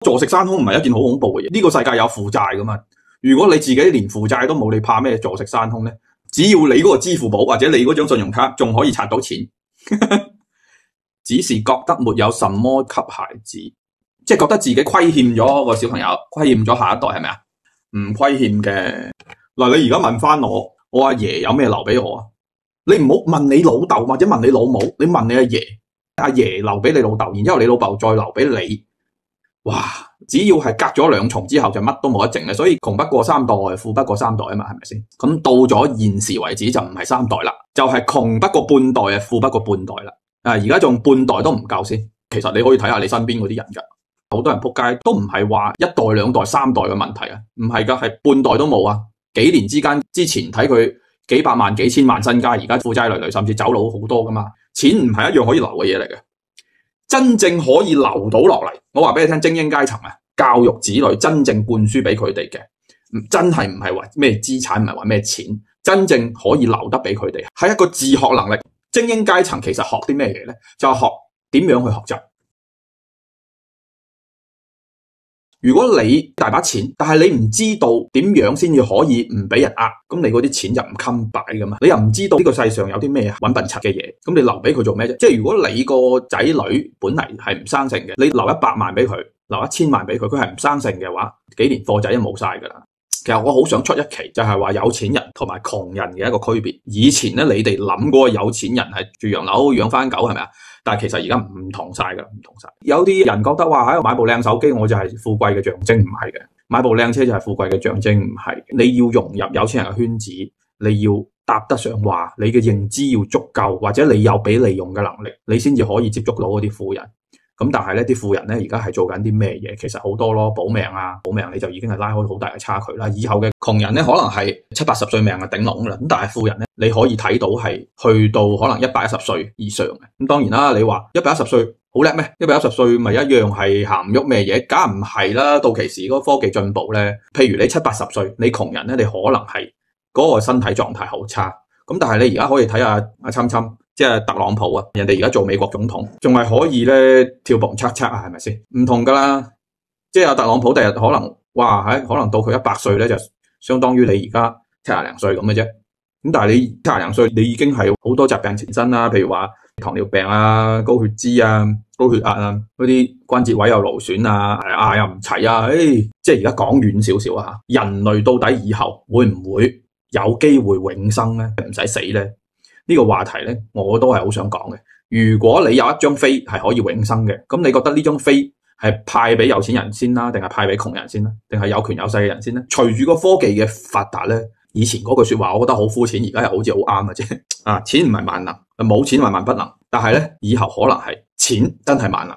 坐食山空唔係一件好恐怖嘅嘢，呢個世界有負債噶嘛。如果你自己連負債都冇，你怕咩坐食山空呢？只要你嗰個支付寶或者你嗰張信用卡仲可以刷到錢，只是覺得沒有什麼給孩子，即係覺得自己虧欠咗個小朋友，虧欠咗下一代係咪啊？唔虧欠嘅。嗱，你而家問翻我阿爺有咩留俾我啊？你唔好問你老豆或者問你老母，你問你阿爺，阿爺留俾你老豆，然之後你老豆再留俾你，哇！只要係隔咗兩重之後就乜都冇得剩嘅，所以窮不過三代，富不過三代啊嘛，係咪先？咁到咗現時為止就唔係三代啦，就係窮不過半代啊，富不過半代啦。而家仲半代都唔夠先。其實你可以睇下你身邊嗰啲人噶，好多人仆街都唔係話一代兩代三代嘅問題啊，唔係噶，係半代都冇啊。幾年之間，之前睇佢幾百萬幾千萬身家，而家負債累累，甚至走佬好多噶嘛。錢唔係一樣可以留嘅嘢嚟嘅。真正可以留到落嚟，我話俾你聽，精英階層啊，教育子女真正灌輸俾佢哋嘅，真係唔係話咩資產，唔係話咩錢，真正可以留得俾佢哋，係一個自學能力。精英階層其實學啲咩嘢呢？就係學點樣去學習。如果你大把錢，但係你唔知道點樣先至可以唔俾人呃，咁你嗰啲錢就唔襟擺噶嘛。你又唔知道呢個世上有啲咩搵笨柒嘅嘢，咁你留俾佢做咩啫？即係如果你個仔女本嚟係唔生性嘅，你留100萬俾佢，留1000萬俾佢，佢係唔生性嘅話，幾年貨仔都冇晒噶啦。其實我好想出一期，就係話有錢人同埋窮人嘅一個區別。以前咧，你哋諗嗰個有錢人係住洋樓養番狗係咪啊？但係其實而家唔同晒噶啦，唔同晒。有啲人覺得話喺度買部靚手機，我就係富貴嘅象徵，唔係嘅；買部靚車就係富貴嘅象徵，唔係。你要融入有錢人嘅圈子，你要搭得上話，你嘅認知要足夠，或者你有俾利用嘅能力，你先至可以接觸到嗰啲富人。咁但係咧，啲富人咧而家係做緊啲咩嘢？其實好多咯，保命啊，保命你就已經係拉開好大嘅差距啦。以後嘅窮人咧，可能係70-80歲命啊頂籠啦。咁但係富人咧，你可以睇到係去到可能110歲以上嘅。咁當然啦，你話110歲好叻咩？110歲咪一樣係行唔喐咩嘢？梗係唔係啦。到期時嗰個科技進步咧，譬如你70-80歲，你窮人咧，你可能係嗰個身體狀態好差。咁但係你而家可以睇下阿侵侵。即係特朗普啊，人哋而家做美國總統，仲係可以咧跳蹦恰恰啊，係咪先？唔同噶啦，即係阿特朗普第日可能哇，可能到佢100歲咧，就相當於你而家70零歲咁嘅啫。咁但係你70零歲，你已經係好多疾病纏身啦，譬如話糖尿病啊、高血脂啊、高血壓啊，嗰啲關節位有勞損啊，又唔齊啊，即係而家講遠少少啊，人類到底以後會唔會有機會永生咧？唔使死咧？呢個話題咧，我都係好想講嘅。如果你有一張飛係可以永生嘅，咁你覺得呢張飛係派俾有錢人先啦，定係派俾窮人先啦，定係有權有勢嘅人先咧？隨住個科技嘅發達咧，以前嗰句說話我覺得好膚淺，而家又好似好啱嘅啫。錢唔係萬能，冇錢係萬不能，但係咧以後可能係錢真係萬能。